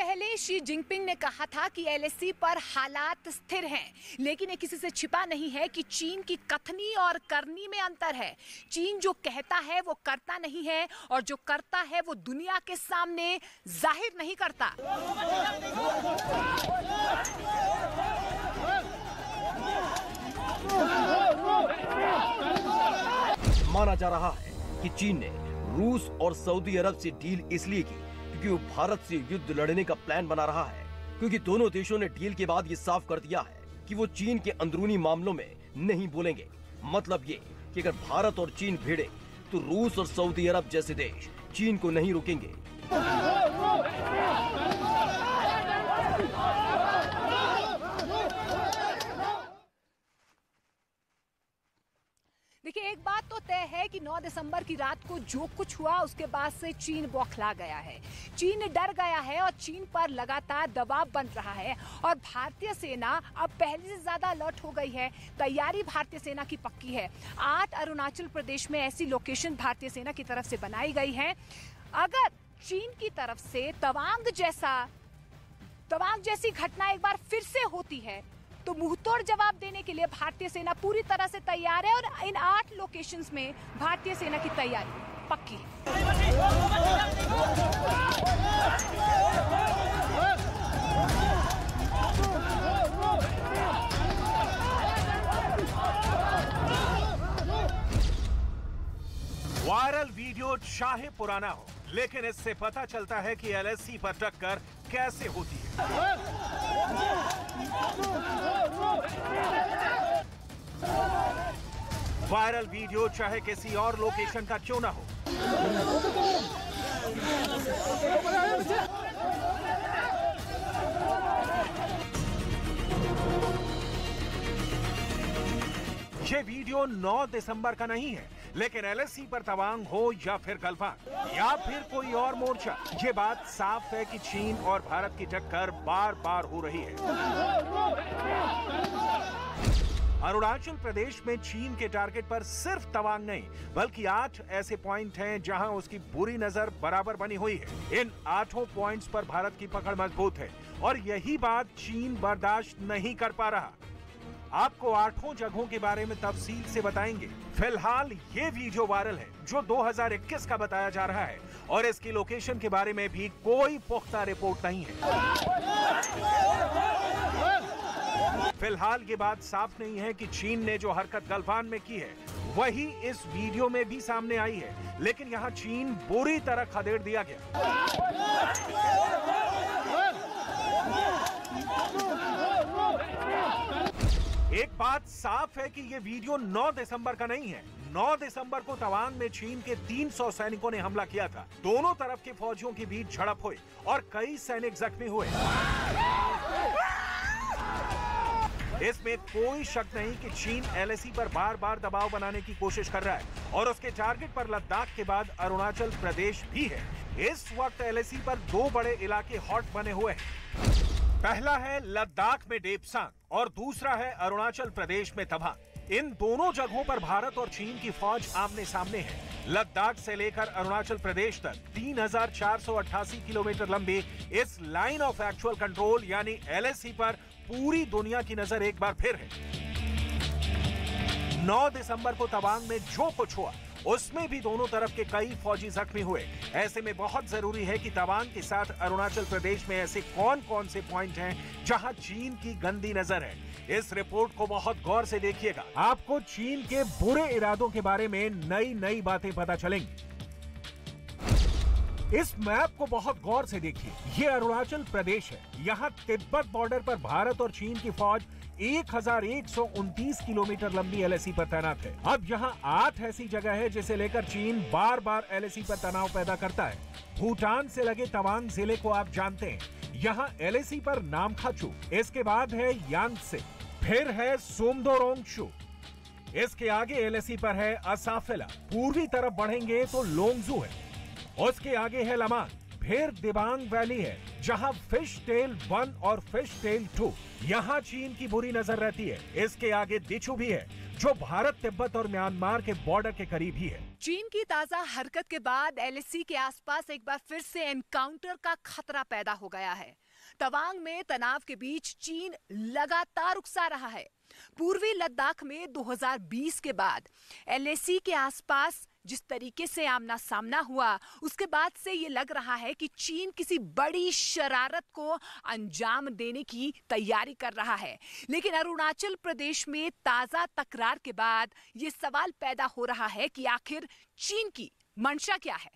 पहले Xi Jinping ने कहा था कि एलएसी पर हालात स्थिर हैं, लेकिन ये किसी से छिपा नहीं है कि चीन की कथनी और करनी में अंतर है। चीन जो कहता है वो करता नहीं है, और जो करता है वो दुनिया के सामने जाहिर नहीं करता। माना जा रहा है कि चीन ने रूस और सऊदी अरब से डील इसलिए की क्योंकि वो भारत से युद्ध लड़ने का प्लान बना रहा है, क्योंकि दोनों देशों ने डील के बाद ये साफ कर दिया है कि वो चीन के अंदरूनी मामलों में नहीं बोलेंगे। मतलब ये कि अगर भारत और चीन भिड़े तो रूस और सऊदी अरब जैसे देश चीन को नहीं रोकेंगे। देखिए, एक बात तो तय है कि 9 दिसंबर की रात को जो कुछ हुआ उसके बाद से चीन बौखला गया है, चीन डर गया है और चीन पर लगातार दबाव बन रहा है। और भारतीय सेना अब पहले से ज्यादा अलर्ट हो गई है। तैयारी भारतीय सेना की पक्की है। 8 अरुणाचल प्रदेश में ऐसी लोकेशन भारतीय सेना की तरफ से बनाई गई है। अगर चीन की तरफ से तवांग जैसी घटना एक बार फिर से होती है तो मुंहतोड़ जवाब देने के लिए भारतीय सेना पूरी तरह से तैयार है। और इन 8 लोकेशंस में भारतीय सेना की तैयारी पक्की है। वायरल वीडियो चाहे पुराना हो, लेकिन इससे पता चलता है कि एलएसी पर टक्कर कैसे होती है। वायरल वीडियो चाहे किसी और लोकेशन का क्यों ना हो, ये वीडियो 9 दिसंबर का नहीं है, लेकिन एलएसी पर तवांग हो या फिर गलफान या फिर कोई और मोर्चा, ये बात साफ है कि चीन और भारत की टक्कर बार बार हो रही है। अरुणाचल प्रदेश में चीन के टारगेट पर सिर्फ तवांग नहीं बल्कि 8 ऐसे पॉइंट हैं जहां उसकी बुरी नजर बराबर बनी हुई है। इन 8 पॉइंट्स पर भारत की पकड़ मजबूत है और यही बात चीन बर्दाश्त नहीं कर पा रहा। आपको 8 जगहों के बारे में तफसील से बताएंगे। फिलहाल ये वीडियो वायरल है जो 2021 का बताया जा रहा है और इसकी लोकेशन के बारे में भी कोई पुख्ता रिपोर्ट नहीं है। फिलहाल ये बात साफ नहीं है कि चीन ने जो हरकत गलफान में की है वही इस वीडियो में भी सामने आई है, लेकिन यहाँ चीन बुरी तरह खदेड़ दिया गया। एक बात साफ है कि ये वीडियो 9 दिसंबर का नहीं है। 9 दिसंबर को तवांग में चीन के 300 सैनिकों ने हमला किया था। दोनों तरफ के फौजियों के बीच झड़प हुई और कई सैनिक जख्मी हुए। इसमें कोई शक नहीं कि चीन एलएसी पर बार बार दबाव बनाने की कोशिश कर रहा है और उसके टारगेट पर लद्दाख के बाद अरुणाचल प्रदेश भी है। इस वक्त एलएसी पर 2 बड़े इलाके हॉट बने हुए हैं। पहला है लद्दाख में डेप्सांग और दूसरा है अरुणाचल प्रदेश में तवांग। इन दोनों जगहों पर भारत और चीन की फौज आमने सामने है। लद्दाख से लेकर अरुणाचल प्रदेश तक 3488 किलोमीटर लंबी इस लाइन ऑफ एक्चुअल कंट्रोल यानी एलएसी पर पूरी दुनिया की नजर एक बार फिर है। 9 दिसंबर को तवांग में जो कुछ हुआ उसमें भी दोनों तरफ के कई फौजी जख्मी हुए। ऐसे में बहुत जरूरी है कि तवांग के साथ अरुणाचल प्रदेश में ऐसे कौन कौन से पॉइंट हैं जहां चीन की गंदी नजर है। इस रिपोर्ट को बहुत गौर से देखिएगा, आपको चीन के बुरे इरादों के बारे में नई नई बातें पता चलेंगी। इस मैप को बहुत गौर से देखिए। ये अरुणाचल प्रदेश है। यहाँ तिब्बत बॉर्डर पर भारत और चीन की फौज 1129 किलोमीटर लंबी एलएसी पर तैनात है। अब यहाँ 8 ऐसी जगह है जिसे लेकर चीन बार बार एलएसी पर तनाव पैदा करता है। भूटान से लगे तवांग जिले को आप जानते हैं, यहाँ एलएसी पर नामखाचू, इसके बाद है यांगसे, फिर है सोमदोरोंगशु, इसके आगे एलएसी पर है असाफेला, पूर्वी तरफ बढ़ेंगे तो लोंगजू है, उसके आगे है लमांग, फिर दिबांग वैली है, जहां फिश टेल 1 और फिश टेल 2, यहाँ चीन की बुरी नजर रहती है। इसके आगे दिचू भी है, जो भारत, तिब्बत और म्यांमार के बॉर्डर के करीब ही है। चीन की ताजा हरकत के बाद एलएसी के आसपास एक बार फिर से एनकाउंटर का खतरा पैदा हो गया है। तवांग में तनाव के बीच चीन लगातार उकसा रहा है। पूर्वी लद्दाख में 2020 के बाद एलएसी के आसपास जिस तरीके से आमना सामना हुआ, उसके बाद से ये लग रहा है कि चीन किसी बड़ी शरारत को अंजाम देने की तैयारी कर रहा है। लेकिन अरुणाचल प्रदेश में ताजा तकरार के बाद ये सवाल पैदा हो रहा है कि आखिर चीन की मंशा क्या है।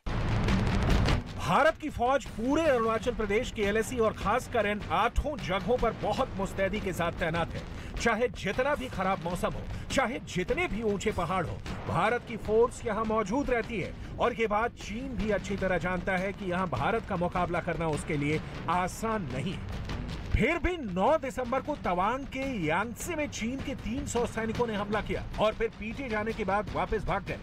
भारत की फौज पूरे अरुणाचल प्रदेश की एलएसी और खासकर इन 8 जगहों पर बहुत मुस्तैदी के साथ तैनात है। चाहे जितना भी खराब मौसम हो, चाहे जितने भी ऊंचे पहाड़ हो, भारत की फोर्स यहाँ मौजूद रहती है। और ये बात चीन भी अच्छी तरह जानता है कि यहाँ भारत का मुकाबला करना उसके लिए आसान नहीं है। फिर भी 9 दिसंबर को तवांग के यांगत्से में चीन के 300 सैनिकों ने हमला किया और फिर पीटे जाने के बाद वापस भाग गए।